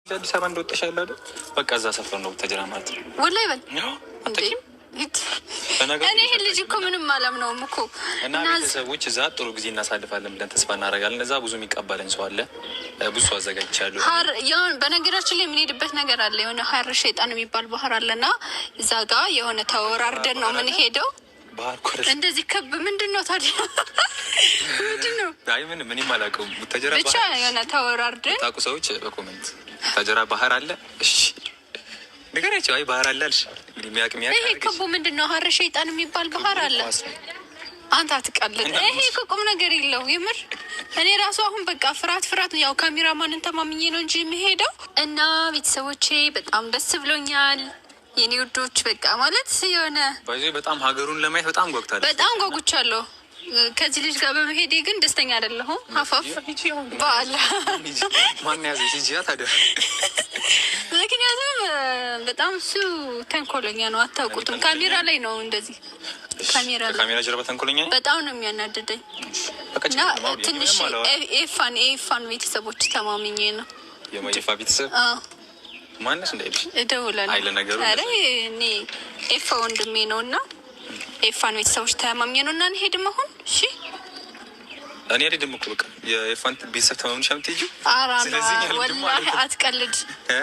አዲስ አበባ እንደወጣሽ ያለ አይደል? በቃ እዛ ሰፈር ነው ተጀራ ማለት ነው። ወላሂ በል እንዴ እኔ ይሄ ልጅ እኮ ምንም አላምነውም እኮ እና ቤተሰቦች እዛ ጥሩ ጊዜ እናሳልፋለን ብለን ተስፋ እናደርጋለን። እዛ ብዙ የሚቀበለን ሰው አለ። ብዙ አዘጋጅቻለሁ። የሆነ በነገራችን ላይ የምንሄድበት ነገር አለ። የሆነ ሀር ሸይጣን የሚባል ባህር አለና እዛ ጋር የሆነ ተወራርደን ነው የምንሄደው። ባህር ኮረስ እንደዚህ ከብ ምንድን ነው ታዲያ? ምንድን ነው? አይ ምንም አላውቀውም። ተጀራ ብቻ የሆነ ተወራርደን ታውቁ ሰዎች በኮሜንት ተጀራ ባህር አለ። እሺ ነገራቸው። አይ ባህር አለ አልሽ እንግዲህ የሚያቅም ይሄ ከቡ ምንድን ነው? ሀር ሸይጣን የሚባል ባህር አለ። አንተ አትቀልድ። ይሄ ቁም ነገር የለው የምር። እኔ ራሱ አሁን በቃ ፍርሃት ያው ካሜራማንን ተማምኜ ነው እንጂ የምሄደው። እና ቤተሰቦቼ በጣም ደስ ብሎኛል የኔ ውዶች። በቃ ማለት የሆነ በጣም ሀገሩን ለማየት በጣም ጓጉታለሁ። በጣም ጓጉቻለሁ። ከዚህ ልጅ ጋር በመሄዴ ግን ደስተኛ አይደለሁም። ሀፋፍ በአላ ማን ያዘ ሲጂያ ታዲያ? ምክንያቱም በጣም እሱ ተንኮለኛ ነው። አታውቁትም። ካሜራ ላይ ነው እንደዚህ ካሜራ ጀርባ ተንኮለኛ በጣም ነው የሚያናድደኝ። እና ትንሽ ኤፋን ቤተሰቦች ተማምኜ ነው የማይፋ ቤተሰብ ማነስ እንዳይልሽ እደውላለሁ። አይለ ነገሩ እኔ ኤፋ ወንድሜ ነው እና ኤፋን ቤተሰቦች ተማምኜ ነው እና እንሄድም አሁን። እሺ እኔ አይደለም እኮ በቃ የኤፋን ቤተሰብ ተማምነሽ የምትሄጂው? ስለዚህ ወላሂ አትቀልድ፣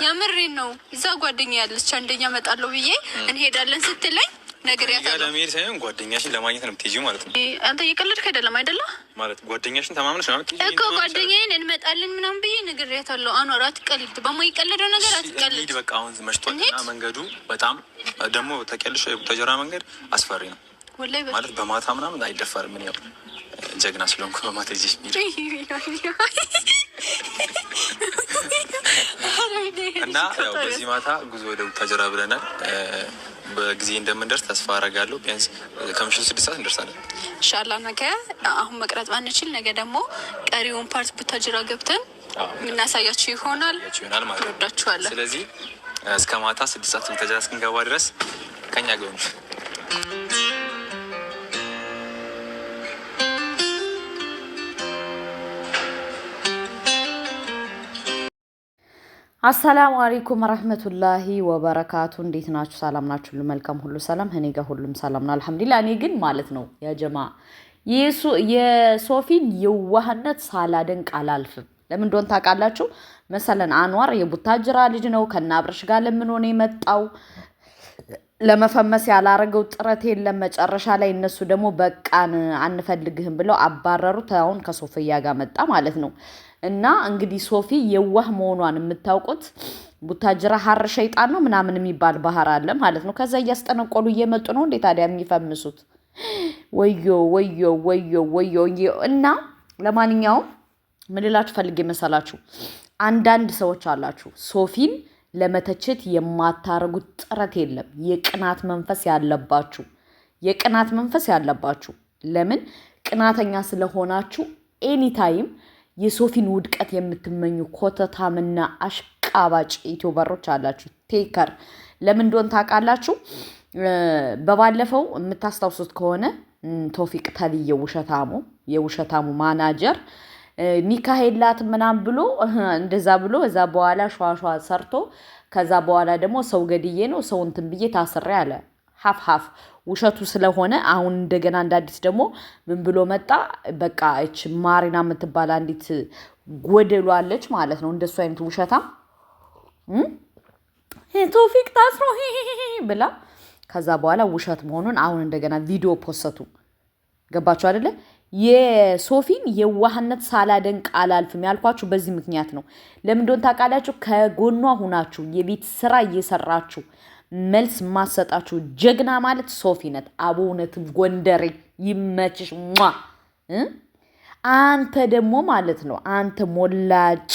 የምሬን ነው። እዛ ጓደኛ ያለች አንደኛ እመጣለሁ ብዬ እንሄዳለን ስትለኝ ነግሬያታለሁ። ለመሄድ ሳይሆን ጓደኛሽን ለማግኘት ነው የምትሄጂው ማለት ነው። አንተ እየቀለድክ አይደለም አይደለ? ማለት ጓደኛሽን ተማምነሽ ነው የምትሄጂው እኮ። ጓደኛዬን እንመጣለን ምናምን ብዬ ነግሬያታለሁ። አኗር አትቀልድ፣ በማይቀለደው ነገር አትቀልድ። በቃ አሁን መሽቷልና መንገዱ በጣም ደግሞ ተቀልሽ ተጀራ መንገድ አስፈሪ ነው ማለት በማታ ምናምን አይደፈርም። ምን ያው ጀግና ስለሆንኩ በማታ ይዤሽ እና ያው በዚህ ማታ ጉዞ ወደ ተጀራ ብለናል። በጊዜ እንደምንደርስ ተስፋ አደርጋለሁ። ቢያንስ ከምሽቱ 6 ሰዓት እንደርሳለን ኢንሻአላህ። ነገ አሁን መቅረጽ ባንችል ነገ ደግሞ ቀሪውን ፓርት ቡታጅራ ገብተን እናሳያችሁ ይሆናል ማለት ነው። ወዳችኋለሁ። ስለዚህ እስከ ማታ 6 ሰዓት ቡታጅራ እስክንገባ ድረስ ከኛ ጋር ነው። አሰላሙ አለይኩም ወራህመቱላሂ ወበረካቱ። እንዴት ናችሁ? ሰላም ናችሁ? ሁሉ መልካም፣ ሁሉ ሰላም። እኔ ጋር ሁሉም ሰላም ነው አልሐምዱሊላህ። እኔ ግን ማለት ነው ያ ጀማ የሶፊን የዋህነት ሳላደንቅ አላልፍም። ለምን እንደሆነ ታውቃላችሁ? መሰለን አንዋር የቡታጅራ ልጅ ነው። ከናብረሽ ጋር ለምን ሆነ የመጣው? ለመፈመስ ያላረገው ጥረት የለም። መጨረሻ ላይ እነሱ ደግሞ በቃን አንፈልግህም ብለው አባረሩት። አሁን ከሶፊያ ጋር መጣ ማለት ነው። እና እንግዲህ ሶፊ የዋህ መሆኗን የምታውቁት ቡታጅራ ሀር ሸይጣን ነው ምናምን የሚባል ባህር አለ ማለት ነው። ከዛ እያስጠነቆሉ እየመጡ ነው እንዴ ታዲያ የሚፈምሱት? ወዮ። እና ለማንኛውም ምን ልላችሁ ፈልጌ መሰላችሁ? አንዳንድ ሰዎች አላችሁ ሶፊን ለመተቸት የማታረጉት ጥረት የለም። የቅናት መንፈስ ያለባችሁ ለምን? ቅናተኛ ስለሆናችሁ ኤኒታይም የሶፊን ውድቀት የምትመኙ ኮተታምና አሽቃባጭ ዩቲዩበሮች አላችሁ። ቴከር ለምን እንደሆነ ታውቃላችሁ? በባለፈው የምታስታውሱት ከሆነ ቶፊቅ ተልዬ የውሸታሙ ማናጀር ኒካህ የላትም ምናምን ብሎ እንደዛ ብሎ እዛ በኋላ ሸዋሸዋ ሰርቶ ከዛ በኋላ ደግሞ ሰው ገድዬ ነው ሰው እንትን ብዬ ታስሬ አለ። ሀፍ ውሸቱ ስለሆነ አሁን እንደገና እንዳዲስ ደግሞ ምን ብሎ መጣ? በቃ እች ማሪና የምትባል አንዲት ጎደሏለች ማለት ነው። እንደሱ አይነት ውሸታ ቶፊቅ ታስሮ ብላ ከዛ በኋላ ውሸት መሆኑን አሁን እንደገና ቪዲዮ ፖስቱ። ገባችሁ አይደለ? የሶፊን የዋህነት ሳላደንቅ አላልፍም ያልኳችሁ በዚህ ምክንያት ነው። ለምን እንደሆነ ታውቃላችሁ? ከጎኗ ሁናችሁ የቤት ስራ እየሰራችሁ መልስ ማሰጣችሁ ጀግና ማለት ሶፊ ነት። አቦነት ጎንደሬ ይመችሽ። አንተ ደግሞ ማለት ነው አንተ ሞላጫ፣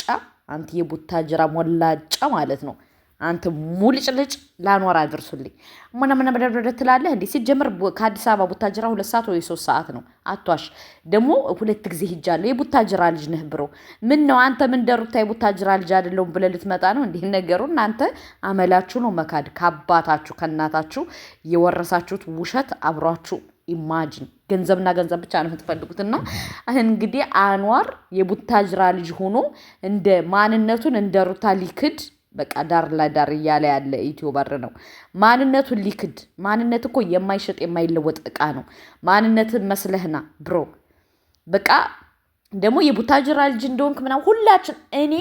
አንተ የቡታጅራ ሞላጫ ማለት ነው። አንተ ሙልጭልጭ ላኖር አድርሱልኝ። ምን በደረደ ትላለህ እንዴ? ሲጀምር ከአዲስ አበባ ቡታጅራ 2 ሰዓት ወይ 3 ሰዓት ነው። አቷሽ ደግሞ 2 ጊዜ ሂጃለሁ። የቡታጅራ ልጅ ነህ ብሮ። ምን ነው አንተ ምን ደሩታ የቡታጅራ ልጅ አይደለም ብለህ ልትመጣ ነው እንዴ? ነገሩ እናንተ አመላችሁ ነው መካድ። ከአባታችሁ ከእናታችሁ የወረሳችሁት ውሸት አብሯችሁ ኢማጂን ገንዘብና ገንዘብ ብቻ ነው የምትፈልጉትና እንግዲህ አንዋር የቡታጅራ ልጅ ሆኖ እንደ ማንነቱን እንደ ሩታ ሊክድ በቃ ዳር ለዳር እያለ ያለ ዩቲዩበር ነው። ማንነቱን ሊክድ ማንነት እኮ የማይሸጥ የማይለወጥ እቃ ነው። ማንነትን መስለህና ብሮ በቃ ደግሞ የቡታጅራ ልጅ እንደሆንክ ምናምን ሁላችን እኔ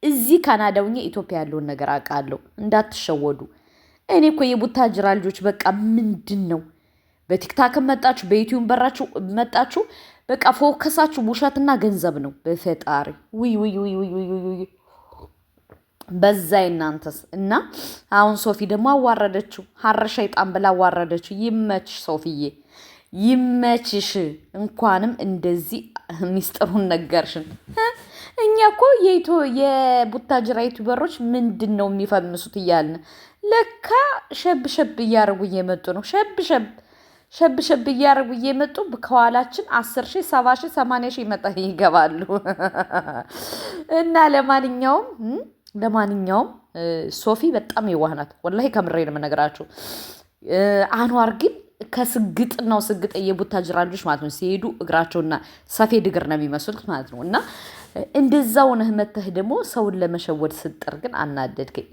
እዚህ ካናዳውኛ ኢትዮጵያ ያለውን ነገር አውቃለሁ። እንዳትሸወዱ። እኔ እኮ የቡታጅራ ልጆች በቃ ምንድን ነው በቲክታክም መጣችሁ በዩቲዩብ በራችሁ መጣችሁ በቃ ፎከሳችሁ ውሸትና ገንዘብ ነው። በፈጣሪ ውይ በዛ እናንተስ እና አሁን ሶፊ ደግሞ አዋረደችው። ሀረ ሸይጣን ብላ አዋረደችው። ይመችሽ ሶፊዬ ይመችሽ። እንኳንም እንደዚህ ሚስጥሩን ነገርሽን። እኛ እኮ የቡታጅራ ዩቲዩበሮች ምንድን ነው የሚፈምሱት እያልን ለካ ሸብ እያደረጉ እየመጡ ነው። ሸብ እያደረጉ እየመጡ ከኋላችን 10,000 70,000 80,000 ይመጣ ይገባሉ። እና ለማንኛውም ሶፊ በጣም የዋህ ናት። ወላሂ ከምሬ ነው የምነግራችሁ። አንዋር ግን ከስግጥናው ስግጥ የቡታጅራ ልጆች ማለት ነው ሲሄዱ እግራቸውና ሰፌድ እግር ነው የሚመስሉት ማለት ነው። እና እንደዛው ነህ መተህ ደግሞ ሰውን ለመሸወድ ስጥር ግን አናደድከኝ።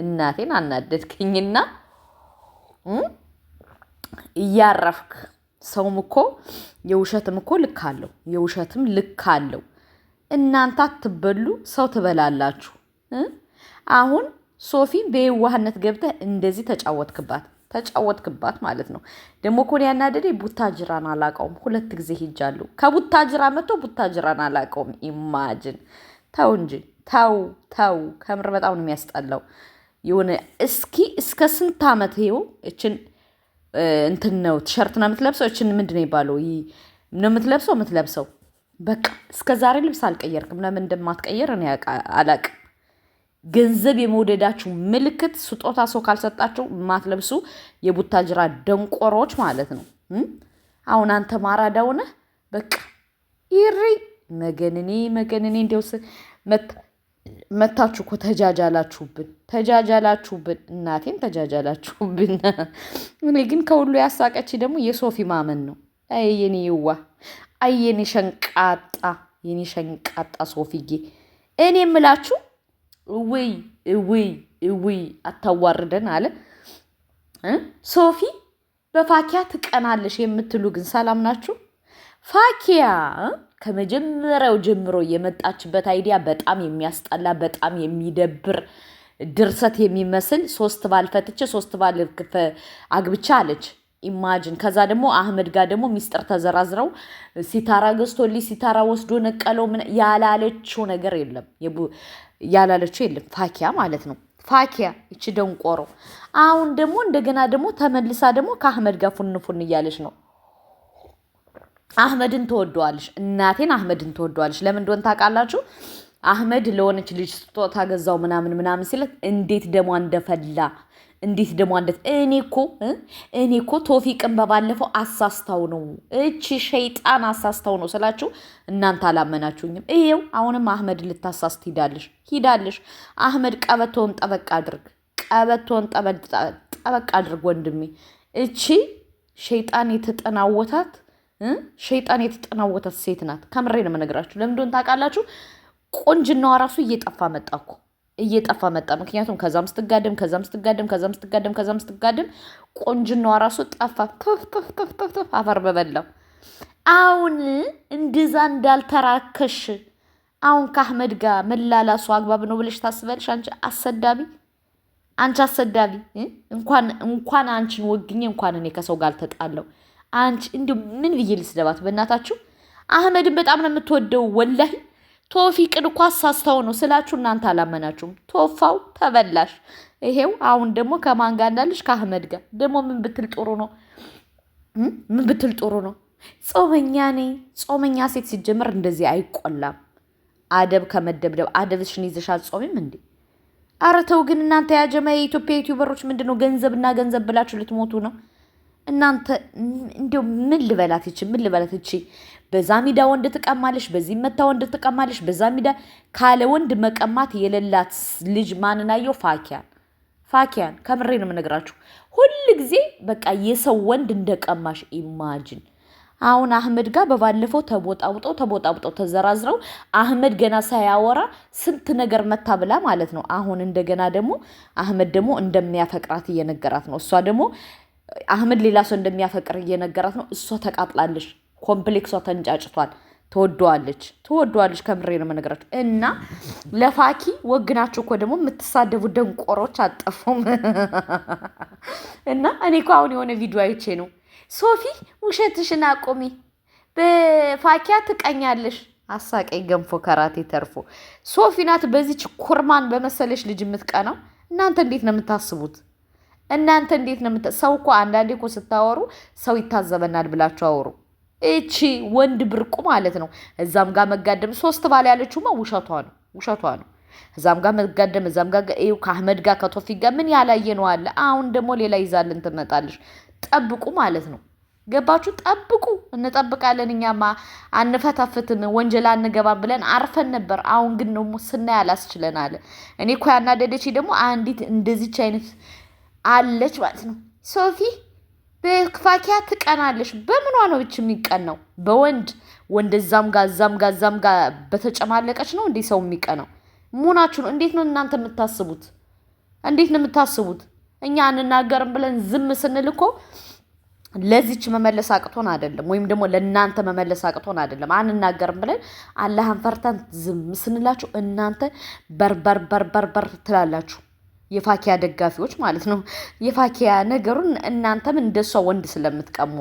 እናቴን አናደድከኝና እያረፍክ ሰውም እኮ የውሸትም እኮ ልክ አለው። እናንተ አትበሉ፣ ሰው ትበላላችሁ። አሁን ሶፊን በየዋህነት ገብተህ እንደዚህ ተጫወትክባት ማለት ነው። ደግሞ እኮ ያናደደኝ ቡታጅራን አላውቀውም። 2 ጊዜ ሄጃለሁ። ከቡታጅራ መጥቶ ቡታጅራን አላውቀውም። ኢማጅን ተው እንጂ ተው። ከምር በጣም ነው የሚያስጠላው። የሆነ እስከ ስንት ዓመት ይኸው እችን እንትን ነው ቲሸርት ነው የምትለብሰው። እችን ምንድን ነው ይባለው ነው የምትለብሰው። በቃ እስከ ዛሬ ልብስ አልቀየርክም። ለምን እንደማትቀየር እኔ አላቅም። ገንዘብ የመውደዳችሁ ምልክት ስጦታ ሰው ካልሰጣችሁ የማትለብሱ የቡታጅራ ደንቆሮች ማለት ነው። አሁን አንተ ማራዳው ነህ። በቃ ይሪ መገንኔ እንዲያው መታችሁ እኮ ተጃጃላችሁብን። እናቴን ተጃጃላችሁብን። እኔ ግን ከሁሉ ያሳቀች ደግሞ የሶፊ ማመን ነው። የኔ ይዋ የኔ ሸንቃጣ ሶፊዬ እኔ የምላችሁ እውይ አታዋርደን አለ ሶፊ። በፋኪያ ትቀናለሽ የምትሉ ግን ሰላም ናችሁ? ፋኪያ ከመጀመሪያው ጀምሮ የመጣችበት አይዲያ በጣም የሚያስጠላ በጣም የሚደብር ድርሰት የሚመስል 3 ባል ፈትቼ 3 ባል አግብቻ አለች። ኢማጂን። ከዛ ደግሞ አህመድ ጋር ደግሞ ሚስጥር ተዘራዝረው ሲታራ ገዝቶልኝ ሲታራ ወስዶ ነቀለው። ያላለችው ነገር የለም። ፋኪያ ማለት ነው። ፋኪያ እቺ ደንቆሮ አሁን ደግሞ እንደገና ደግሞ ተመልሳ ደግሞ ከአህመድ ጋር ፉን እያለች ነው። አህመድን ትወደዋለሽ። እናቴን አህመድን ትወደዋለሽ። ለምን እንደሆነ ታውቃላችሁ? አህመድ ለሆነች ልጅ ስጦታ ገዛው ምናምን ሲለት እንዴት ደሟ እንደፈላ እኔ እኮ ቶፊቅን በባለፈው አሳስታው ነው እቺ ሸይጣን አሳስታው ነው ስላችሁ እናንተ አላመናችሁኝም። ይሄው አሁንም አህመድ ልታሳስት ሂዳለሽ። አህመድ ቀበቶን ጠበቅ አድርግ ወንድሜ። እቺ ሸይጣን የተጠናወታት ሴት ናት። ከምሬ ነው የምነግራችሁ። ለምን እንደሆነ ታውቃላችሁ? ቆንጅናዋ ራሱ እየጠፋ መጣ። ምክንያቱም ከዛም ስትጋደም ቆንጅናዋ ራሱ ጠፋ። አፈር በበላው። አሁን እንደዛ እንዳልተራከሽ አሁን ከአህመድ ጋር መላላሱ አግባብ ነው ብለሽ ታስበልሽ? አንቺ አሰዳቢ እንኳን አንቺን ወግኜ እንኳን እኔ ከሰው ጋር አልተጣለው። አንቺ እንዲሁ ምን ብዬ ልስደባት? በእናታችሁ አህመድን በጣም ነው የምትወደው ወላሂ። ቶፊቅን እኮ አሳስታው ነው ስላችሁ እናንተ አላመናችሁም። ቶፋው ተበላሽ። ይሄው አሁን ደግሞ ከማን ጋር እንዳለሽ? ከአህመድ ጋር። ደግሞ ምን ብትል ጥሩ ነው? ጾመኛ ሴት ሲጀምር እንደዚህ አይቆላም። አደብ ከመደብደብ አደብሽን ይዘሽ አትጾሚም እንዴ? ኧረ ተው ግን እናንተ ያጀማ የኢትዮጵያ ዩቲዩበሮች ምንድነው ገንዘብ ብላችሁ ልትሞቱ ነው እናንተ። እንዲያው ምን ልበላት እቺ በዛ ሚዳ ወንድ ትቀማለሽ፣ በዚህ መታ ወንድ ትቀማለሽ፣ በዛ ሚዳ ካለ ወንድ መቀማት የሌላት ልጅ ማንናየው? ፋኪያን ከምሬ ነው የምነግራችሁ። ሁል ጊዜ በቃ የሰው ወንድ እንደቀማሽ ኢማጂን። አሁን አህመድ ጋር በባለፈው ተቦጣውጠው ተዘራዝረው አህመድ ገና ሳያወራ ስንት ነገር መታ ብላ ማለት ነው። አሁን እንደገና ደግሞ አህመድ ደግሞ እንደሚያፈቅራት እየነገራት ነው። እሷ ደግሞ አህመድ ሌላ ሰው እንደሚያፈቅር እየነገራት ነው። እሷ ተቃጥላለች። ኮምፕሌክሷ ተንጫጭቷል። ትወደዋለች ከምሬ ነው የምነግራችሁ። እና ለፋኪ ወግናችሁ እኮ ደግሞ የምትሳደቡ ደንቆሮች አጠፉም። እና እኔ እኮ አሁን የሆነ ቪዲዮ አይቼ ነው ሶፊ ውሸትሽን አቆሚ፣ በፋኪያ ትቀኛለሽ። አሳቀኝ ገንፎ ከራቴ ተርፎ። ሶፊ ናት በዚች ኩርማን በመሰለሽ ልጅ የምትቀናው። እናንተ እንዴት ነው የምታስቡት? ሰው እኮ አንዳንዴ እኮ ስታወሩ ሰው ይታዘበናል ብላችሁ አወሩ። እቺ ወንድ ብርቁ ማለት ነው። እዛም ጋር መጋደም 3 ባል ያለችውማ ውሸቷ ነው። እዛም ጋር መጋደም እዛም ጋር ከአህመድ ጋር ከቶፊቅ ጋር ምን ያላየ ነው አለ። አሁን ደግሞ ሌላ ይዛልን ትመጣለች። ጠብቁ ማለት ነው። ገባችሁ? ጠብቁ። እንጠብቃለን። እኛማ አንፈታፍትም ወንጀል አንገባም ብለን አርፈን ነበር። አሁን ግን ደግሞ ስናይ አላስችለን አለ። እኔ እኮ ያናደደች ደግሞ አንዲት እንደዚች አይነት አለች ማለት ነው። ሶፊ በፋኪያ ትቀናለች። በምኗ ነው እች የሚቀናው? ወንድ እዛም ጋር በተጨማለቀች ነው እንዴ ሰው የሚቀናው? መሆናችሁ ነው። እንዴት ነው እናንተ የምታስቡት? እኛ አንናገርም ብለን ዝም ስንል እኮ ለዚች መመለስ አቅቶን አይደለም፣ ወይም ደግሞ ለእናንተ መመለስ አቅቶን አይደለም። አንናገርም ብለን አላህን ፈርተን ዝም ስንላችሁ እናንተ በርበር ትላላችሁ። የፋኪያ ደጋፊዎች ማለት ነው። የፋኪያ ነገሩን እናንተም እንደሷ ወንድ ስለምትቀሙ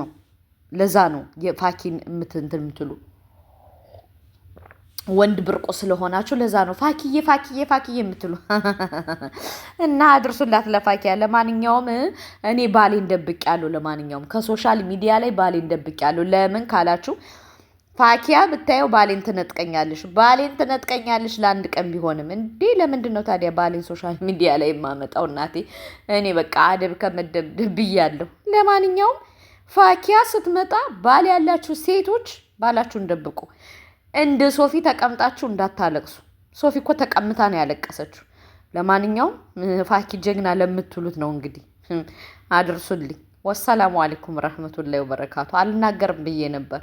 ነው። ለዛ ነው የፋኪን የምትሉ ወንድ ብርቆ ስለሆናችሁ ለዛ ነው ፋኪዬ የምትሉ እና አድርሱላት ለፋኪያ። ለማንኛውም እኔ ባሌን ደብቄያለሁ። ለማንኛውም ከሶሻል ሚዲያ ላይ ባሌን ደብቄያለሁ። ለምን ካላችሁ ፋኪያ ብታየው ባሌን ትነጥቀኛለሽ ለአንድ ቀን ቢሆንም እንዴ። ለምንድን ነው ታዲያ ባሌን ሶሻል ሚዲያ ላይ የማመጣው? እናቴ እኔ በቃ አደብ ከመደብደብ ብያለሁ። ለማንኛውም ፋኪያ ስትመጣ ባል ያላችሁ ሴቶች ባላችሁን ደብቁ። እንደ ሶፊ ተቀምጣችሁ እንዳታለቅሱ። ሶፊ እኮ ተቀምጣ ነው ያለቀሰችው። ለማንኛውም ፋኪ ጀግና ለምትሉት ነው እንግዲህ አድርሱልኝ። ወሰላሙ አለይኩም ረህመቱላሂ ወበረካቱ። አልናገርም ብዬ ነበር።